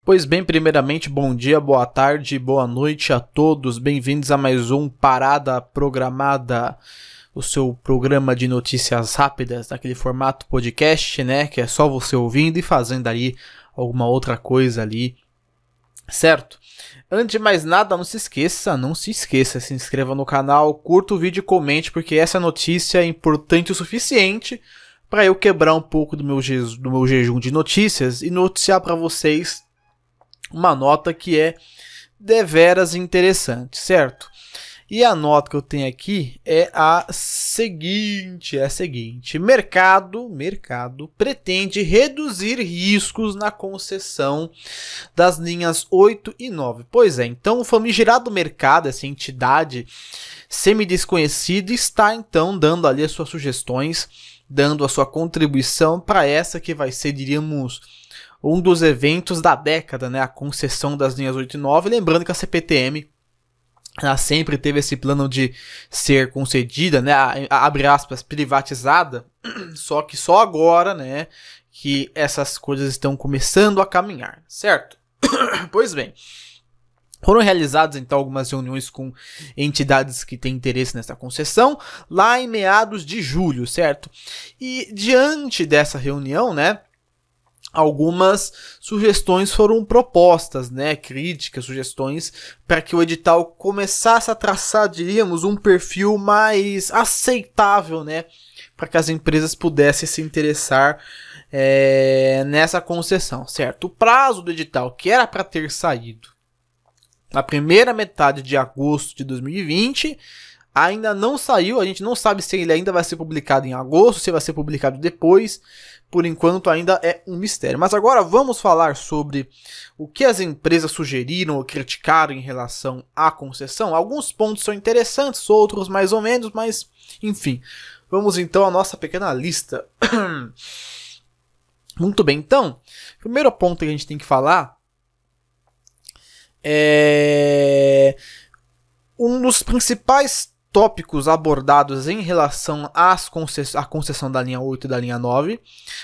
Pois bem, primeiramente, bom dia, boa tarde, boa noite a todos. Bem-vindos a mais um Parada Programada, o seu programa de notícias rápidas, naquele formato podcast, né? Que é só você ouvindo e fazendo ali alguma outra coisa ali, certo? Antes de mais nada, não se esqueça, se inscreva no canal, curta o vídeo e comente, porque essa notícia é importante o suficiente para eu quebrar um pouco do meu jejum de notícias e noticiar para vocês uma nota que é deveras interessante, certo? E a nota que eu tenho aqui é a seguinte, mercado pretende reduzir riscos na concessão das linhas 8 e 9. Pois é, então o famigerado mercado, essa entidade semi-desconhecida, está então dando ali as suas sugestões, dando a sua contribuição para essa que vai ser, diríamos, um dos eventos da década, né? A concessão das linhas 8 e 9. Lembrando que a CPTM ela sempre teve esse plano de ser concedida, né? Abre aspas, privatizada. Só que só agora, né? Que essas coisas estão começando a caminhar, certo? Pois bem. Foram realizadas então algumas reuniões com entidades que têm interesse nessa concessão, lá em meados de julho, certo? E diante dessa reunião, né? Algumas sugestões foram propostas, né, críticas, sugestões, para que o edital começasse a traçar, diríamos, um perfil mais aceitável, né, para que as empresas pudessem se interessar nessa concessão, certo? O prazo do edital, que era para ter saído na primeira metade de agosto de 2020, ainda não saiu. A gente não sabe se ele ainda vai ser publicado em agosto, se vai ser publicado depois. Por enquanto ainda é um mistério. Mas agora vamos falar sobre o que as empresas sugeriram ou criticaram em relação à concessão. Alguns pontos são interessantes, outros mais ou menos, mas enfim. Vamos então à nossa pequena lista. Muito bem, então, o primeiro ponto que a gente tem que falar é um dos principais tópicos abordados em relação à concessão da linha 8 e da linha 9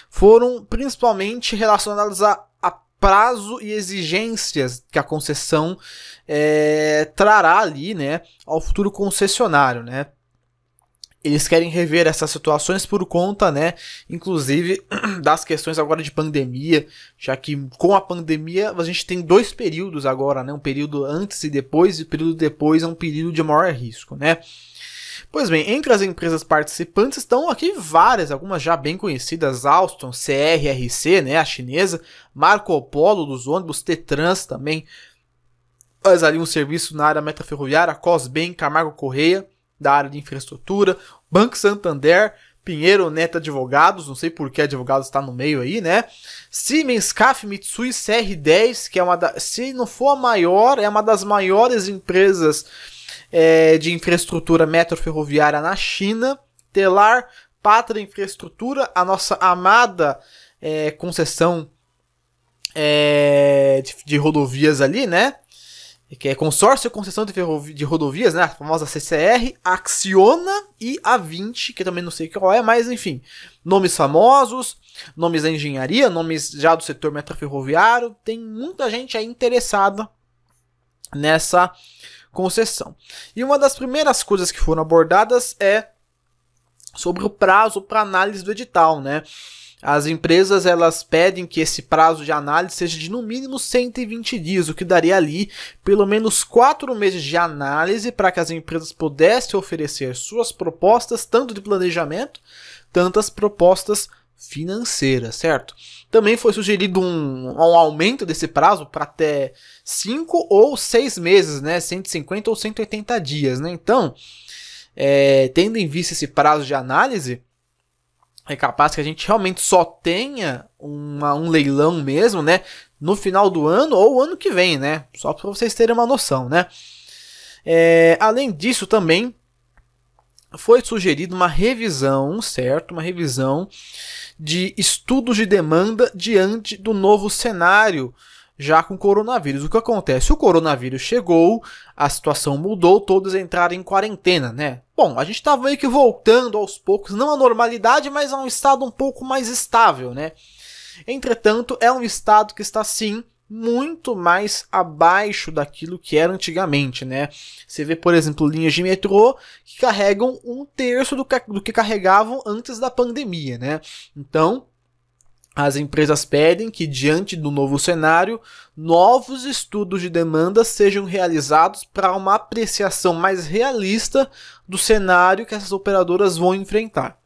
foram principalmente relacionados a prazo e exigências que a concessão trará ali, né, ao futuro concessionário, né? Eles querem rever essas situações por conta, né, inclusive das questões agora de pandemia, já que com a pandemia a gente tem dois períodos agora, né, um período antes e o período depois é um período de maior risco, né. Pois bem, entre as empresas participantes estão aqui várias, algumas já bem conhecidas, Alstom, CRRC, né, a chinesa, Marco Polo dos ônibus, T-Trans também, faz ali um serviço na área metaferroviária, Cosben, Camargo Correia, da área de infraestrutura, Banco Santander, Pinheiro Neto Advogados, não sei por que advogados está no meio aí, né? Siemens, CAF, Mitsui, CR10, que é se não for a maior, é uma das maiores empresas de infraestrutura metroferroviária na China. Telar, Pátria Infraestrutura, a nossa amada concessão de rodovias ali, né? Que é Consórcio Concessão de Rodovias, né? A famosa CCR, Acciona e A20, que eu também não sei qual é, mas enfim. Nomes famosos, nomes da engenharia, nomes já do setor metroferroviário. Tem muita gente aí interessada nessa concessão. E uma das primeiras coisas que foram abordadas é sobre o prazo para análise do edital, né? As empresas elas pedem que esse prazo de análise seja de no mínimo 120 dias, o que daria ali pelo menos 4 meses de análise para que as empresas pudessem oferecer suas propostas, tanto de planejamento, tanto as propostas financeiras, certo? Também foi sugerido um aumento desse prazo para até 5 ou 6 meses, né? 150 ou 180 dias, né? Então, tendo em vista esse prazo de análise, é capaz que a gente realmente só tenha um leilão mesmo, né? No final do ano ou ano que vem, né? Só para vocês terem uma noção, né? Além disso, também foi sugerida uma revisão, certo? Uma revisão de estudos de demanda diante do novo cenário já com o coronavírus. O que acontece? O coronavírus chegou, a situação mudou, todos entraram em quarentena, né? Bom, a gente estava meio que voltando aos poucos, não à normalidade, mas a um estado um pouco mais estável, né? Entretanto, é um estado que está sim muito mais abaixo daquilo que era antigamente, né? Você vê, por exemplo, linhas de metrô que carregam 1/3 do que carregavam antes da pandemia, né? Então, as empresas pedem que, diante do novo cenário, novos estudos de demanda sejam realizados para uma apreciação mais realista do cenário que essas operadoras vão enfrentar.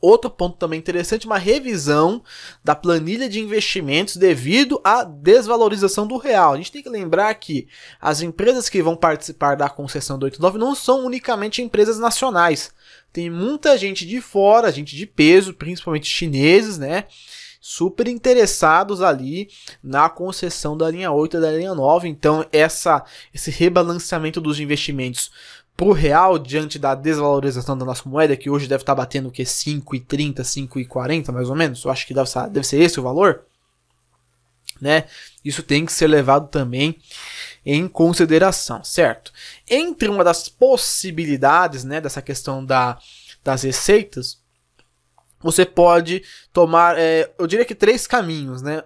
Outro ponto também interessante, uma revisão da planilha de investimentos devido à desvalorização do real. A gente tem que lembrar que as empresas que vão participar da concessão do 89 não são unicamente empresas nacionais. Tem muita gente de fora, gente de peso, principalmente chineses, né? Super interessados na concessão da linha 8 e da linha 9. Então, esse rebalanceamento dos investimentos pro real, diante da desvalorização da nossa moeda, que hoje deve estar batendo o que? 5,30, 5,40 mais ou menos. Eu acho que deve ser esse o valor, né? Isso tem que ser levado também em consideração, certo? Entre uma das possibilidades, né, dessa questão das receitas, você pode tomar, eu diria que 3 caminhos, né?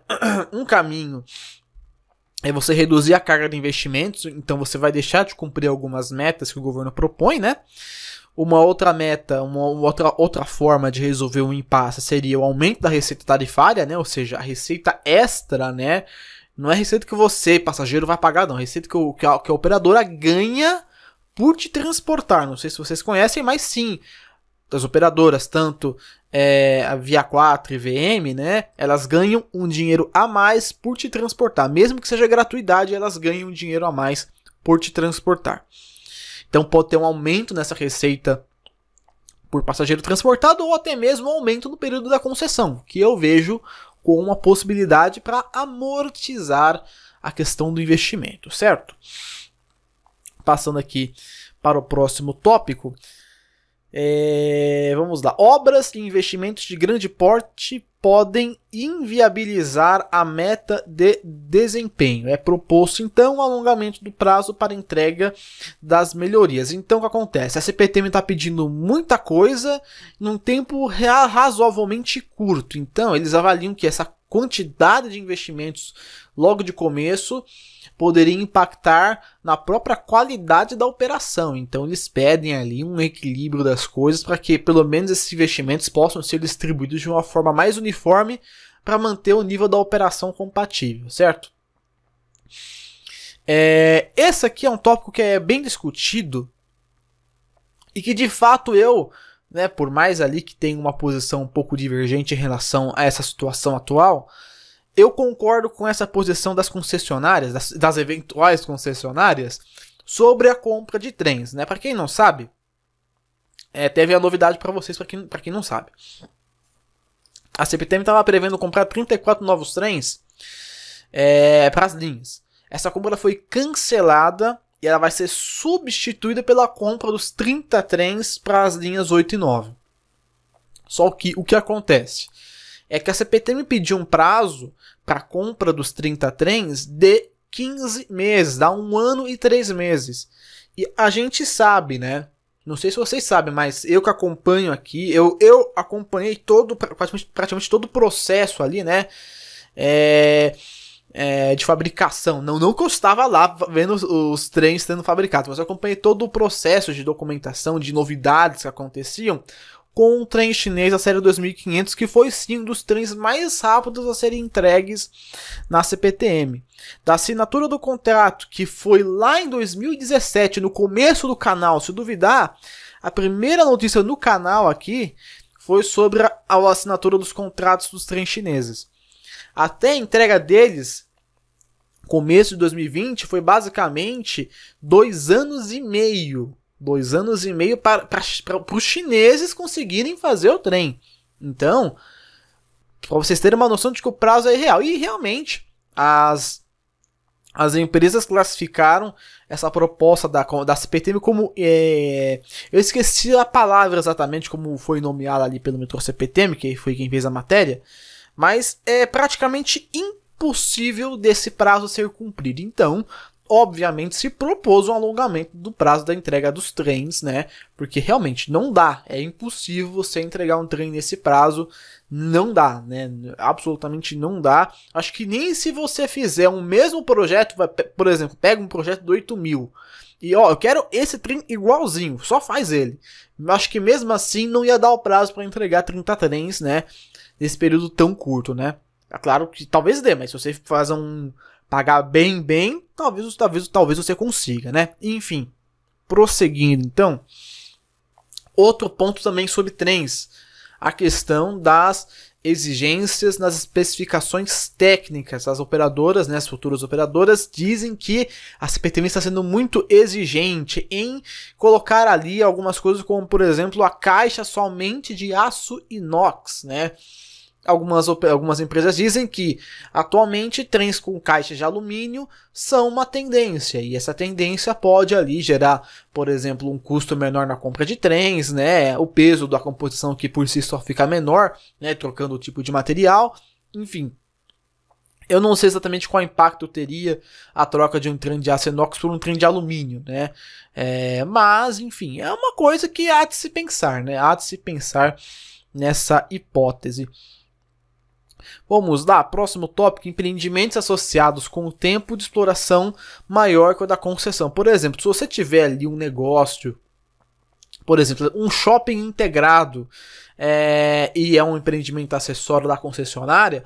Um caminho é você reduzir a carga de investimentos, então você vai deixar de cumprir algumas metas que o governo propõe, né? Uma outra meta, outra forma de resolver um impasse seria o aumento da receita tarifária, né? Ou seja, a receita extra, né? Não é receita que você, passageiro, vai pagar, não. É receita que a operadora ganha por te transportar. Não sei se vocês conhecem, mas sim, as operadoras, tanto a Via 4 e VM, né, elas ganham um dinheiro a mais por te transportar. Mesmo que seja gratuidade, elas ganham um dinheiro a mais por te transportar. Então pode ter um aumento nessa receita por passageiro transportado ou até mesmo um aumento no período da concessão, que eu vejo com uma possibilidade para amortizar a questão do investimento, certo? Passando aqui para o próximo tópico. Vamos lá. Obras e investimentos de grande porte podem inviabilizar a meta de desempenho. É proposto, então, o alongamento do prazo para entrega das melhorias. Então, o que acontece? A CPTM está pedindo muita coisa num tempo razoavelmente curto. Então, eles avaliam que essa quantidade de investimentos logo de começo poderia impactar na própria qualidade da operação. Então eles pedem ali um equilíbrio das coisas para que pelo menos esses investimentos possam ser distribuídos de uma forma mais uniforme para manter o nível da operação compatível, certo? Esse aqui é um tópico que é bem discutido e que de fato eu, né, por mais ali que tenha uma posição um pouco divergente em relação a essa situação atual, eu concordo com essa posição das concessionárias, das eventuais concessionárias, sobre a compra de trens, né? Para quem não sabe, teve a novidade para vocês, para quem não sabe. A CPTM estava prevendo comprar 34 novos trens para as linhas. Essa compra foi cancelada e ela vai ser substituída pela compra dos 30 trens para as linhas 8 e 9. Só que o que acontece é que a CPTM pediu um prazo para a compra dos 30 trens de 15 meses, dá 1 ano e 3 meses. E a gente sabe, né? Não sei se vocês sabem, mas eu que acompanho aqui, eu acompanhei praticamente todo o processo ali, né? De fabricação. Não que eu estava lá vendo os trens sendo fabricados, mas eu acompanhei todo o processo de documentação, de novidades que aconteciam com o trem chinês da série 2500, que foi sim um dos trens mais rápidos a serem entregues na CPTM. Da assinatura do contrato, que foi lá em 2017, no começo do canal, se duvidar, a primeira notícia no canal aqui foi sobre a assinatura dos contratos dos trens chineses. Até a entrega deles, começo de 2020, foi basicamente 2 anos e meio. 2 anos e meio para os chineses conseguirem fazer o trem. Então, para vocês terem uma noção de que o prazo é real. E realmente, as empresas classificaram essa proposta da CPTM como... eu esqueci a palavra exatamente como foi nomeada ali pelo metrô CPTM, que foi quem fez a matéria. Mas é praticamente impossível desse prazo ser cumprido. Então, obviamente se propôs um alongamento do prazo da entrega dos trens, né? Porque realmente não dá, é impossível você entregar um trem nesse prazo, não dá, né? Absolutamente não dá. Acho que nem se você fizer um mesmo projeto, por exemplo, pega um projeto do 8.000 e eu quero esse trem igualzinho, só faz ele. Acho que mesmo assim não ia dar o prazo para entregar 30 trens, né? Nesse período tão curto, né? É claro que talvez dê, mas se você faz pagar bem, talvez você consiga, né? Enfim, prosseguindo então. Outro ponto também sobre trens, a questão das exigências nas especificações técnicas. As operadoras, né, as futuras operadoras, dizem que a CPTM está sendo muito exigente em colocar ali algumas coisas como, por exemplo, a caixa somente de aço inox, né? Algumas empresas dizem que atualmente trens com caixas de alumínio são uma tendência, e essa tendência pode ali gerar, por exemplo, um custo menor na compra de trens, né? O peso da composição que por si só fica menor, né? Trocando o tipo de material, enfim. Eu não sei exatamente qual impacto teria a troca de um trem de aço inox por um trem de alumínio, né? Mas, enfim, é uma coisa que há de se pensar, né? Há de se pensar nessa hipótese. Vamos lá, próximo tópico, empreendimentos associados com o tempo de exploração maior que o da concessão. Por exemplo, se você tiver ali um negócio, por exemplo, um shopping integrado, e é um empreendimento acessório da concessionária,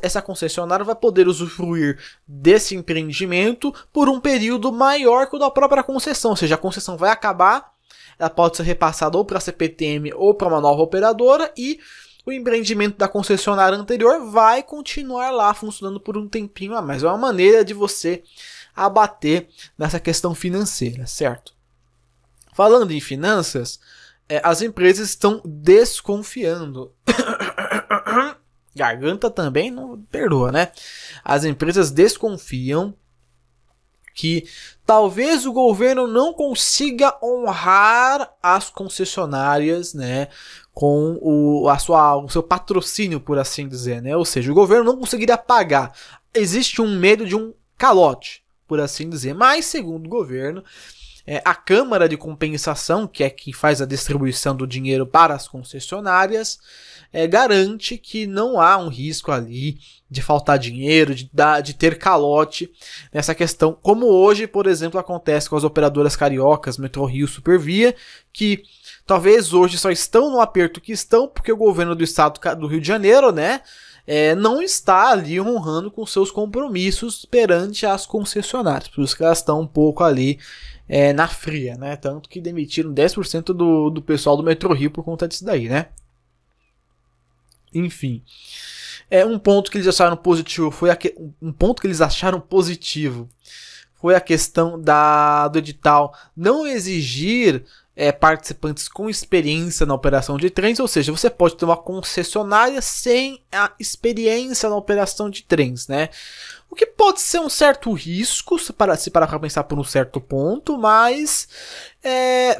essa concessionária vai poder usufruir desse empreendimento por um período maior que o da própria concessão, ou seja, a concessão vai acabar, ela pode ser repassada ou para a CPTM ou para uma nova operadora, e o empreendimento da concessionária anterior vai continuar lá funcionando por um tempinho a mais. É uma maneira de você abater nessa questão financeira, certo? Falando em finanças, as empresas estão desconfiando. Garganta também não perdoa, né? As empresas desconfiam que talvez o governo não consiga honrar as concessionárias, né, com o seu patrocínio, por assim dizer, né? Ou seja, o governo não conseguiria pagar. Existe um medo de um calote, por assim dizer. Mas, segundo o governo, a Câmara de Compensação, que é quem faz a distribuição do dinheiro para as concessionárias, garante que não há um risco ali de faltar dinheiro, de ter calote nessa questão, como hoje, por exemplo, acontece com as operadoras cariocas, Metrorio, Supervia, que talvez hoje só estão no aperto que estão porque o governo do estado do Rio de Janeiro, né, não está ali honrando com seus compromissos perante as concessionárias, por isso que elas estão um pouco ali na fria, né, tanto que demitiram 10% do pessoal do Metrorio por conta disso daí, né. Enfim, um ponto que eles acharam positivo foi a questão do edital não exigir participantes com experiência na operação de trens, ou seja, você pode ter uma concessionária sem a experiência na operação de trens, né? O que pode ser um certo risco, se parar para pensar por um certo ponto, mas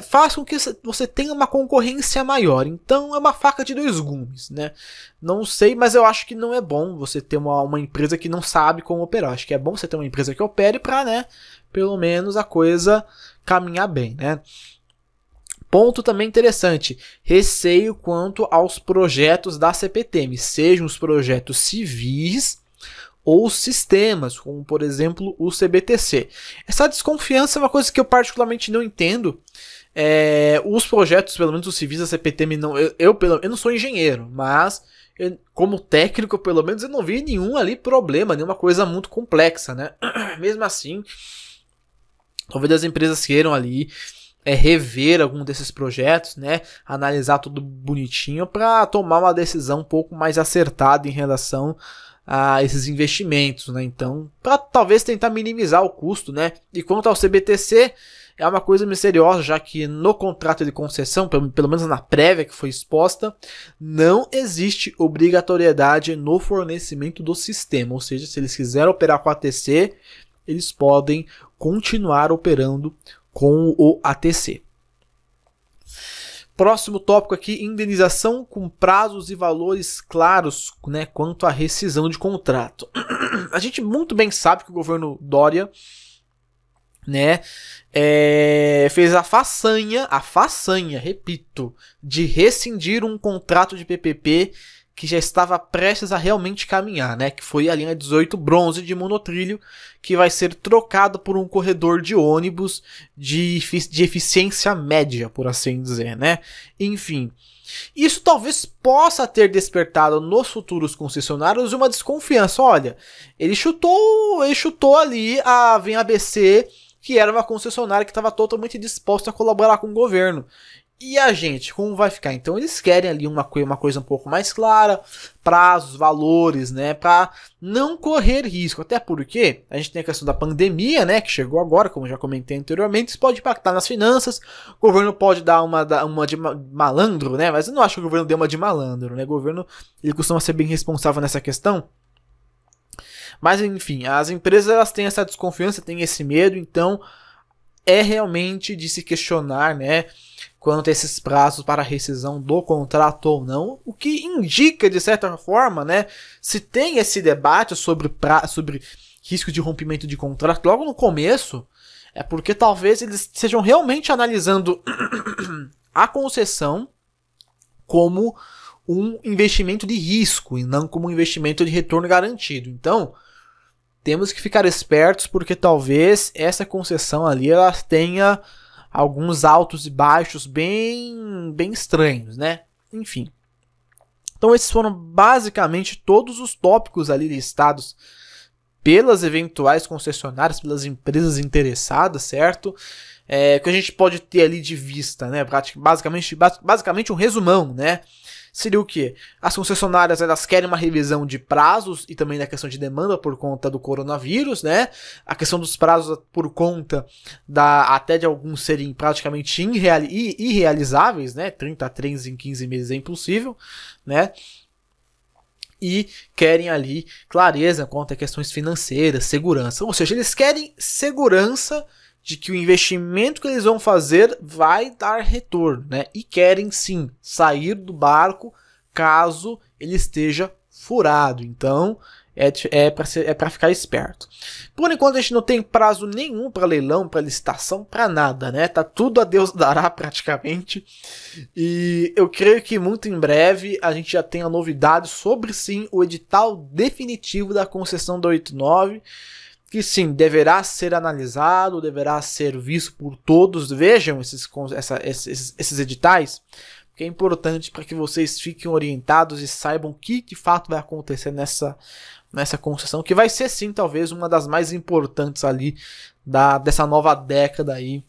faz com que você tenha uma concorrência maior. Então é uma faca de dois gumes, né? Não sei, mas eu acho que não é bom você ter uma empresa que não sabe como operar. Acho que é bom você ter uma empresa que opere para, né, pelo menos a coisa caminhar bem, né? Ponto também interessante, receio quanto aos projetos da CPTM, sejam os projetos civis ou sistemas, como por exemplo o CBTC. Essa desconfiança é uma coisa que eu particularmente não entendo. Os projetos, pelo menos os civis da CPTM, eu não sou engenheiro, mas como técnico, pelo menos, eu não vi nenhum ali problema, nenhuma coisa muito complexa, né? Mesmo assim, talvez as empresas queiram ali rever algum desses projetos, né? Analisar tudo bonitinho para tomar uma decisão um pouco mais acertada em relação a esses investimentos, né? Então, para talvez tentar minimizar o custo, né? E quanto ao CBTC, é uma coisa misteriosa, já que no contrato de concessão, pelo menos na prévia que foi exposta, não existe obrigatoriedade no fornecimento do sistema, ou seja, se eles quiserem operar com ATC, eles podem continuar operando com o ATC. Próximo tópico aqui, indenização com prazos e valores claros, né, quanto à rescisão de contrato. A gente muito bem sabe que o governo Dória né, fez a façanha, repito, de rescindir um contrato de PPP que já estava prestes a realmente caminhar, né, que foi a linha 18 bronze de monotrilho, que vai ser trocado por um corredor de ônibus de eficiência média, por assim dizer, né. Enfim, isso talvez possa ter despertado nos futuros concessionários uma desconfiança. Olha, ele chutou ali a Vem ABC, que era uma concessionária que estava totalmente disposta a colaborar com o governo. E a gente, como vai ficar? Então eles querem ali uma coisa um pouco mais clara, prazos, valores, né, para não correr risco. Até porque a gente tem a questão da pandemia, né, que chegou agora, como eu já comentei anteriormente, isso pode impactar nas finanças. O governo pode dar uma de malandro, né, mas eu não acho que o governo dê uma de malandro, né. O governo, ele costuma ser bem responsável nessa questão. Mas enfim, as empresas, elas têm essa desconfiança, têm esse medo, então é realmente de se questionar, né, quanto a esses prazos para rescisão do contrato ou não, o que indica, de certa forma, né, se tem esse debate sobre risco de rompimento de contrato logo no começo, é porque talvez eles estejam realmente analisando a concessão como um investimento de risco e não como um investimento de retorno garantido. Então, temos que ficar espertos, porque talvez essa concessão ali ela tenha alguns altos e baixos bem estranhos, né? Enfim. Então esses foram basicamente todos os tópicos ali listados pelas eventuais concessionárias, pelas empresas interessadas, certo? Que a gente pode ter ali de vista, né? Basicamente um resumão, né? Seria o quê? As concessionárias, elas querem uma revisão de prazos e também da questão de demanda por conta do coronavírus, né? A questão dos prazos por conta até de alguns serem praticamente irrealizáveis, né? 30 trens em 15 meses é impossível, né? E querem ali clareza quanto a questões financeiras, segurança. Ou seja, eles querem segurança de que o investimento que eles vão fazer vai dar retorno, né? E querem sim sair do barco caso ele esteja furado. Então é para ficar esperto. Por enquanto a gente não tem prazo nenhum para leilão, para licitação, para nada, né? Tá tudo a Deus dará praticamente. E eu creio que muito em breve a gente já tenha novidades sobre sim o edital definitivo da concessão da 89. Que sim, deverá ser analisado, deverá ser visto por todos. Vejam esses editais, que é importante para que vocês fiquem orientados e saibam o que de fato vai acontecer nessa concessão, que vai ser sim talvez uma das mais importantes ali dessa nova década aí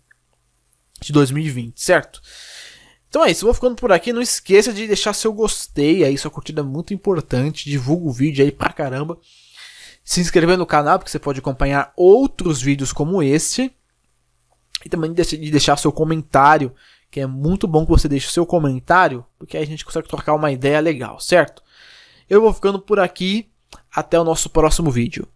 de 2020, certo? Então é isso, eu vou ficando por aqui. Não esqueça de deixar seu gostei aí, sua curtida é muito importante, divulga o vídeo aí pra caramba. Se inscrever no canal, porque você pode acompanhar outros vídeos como esse. E também de deixar seu comentário, que é muito bom que você deixe o seu comentário, porque aí a gente consegue trocar uma ideia legal, certo? Eu vou ficando por aqui, até o nosso próximo vídeo.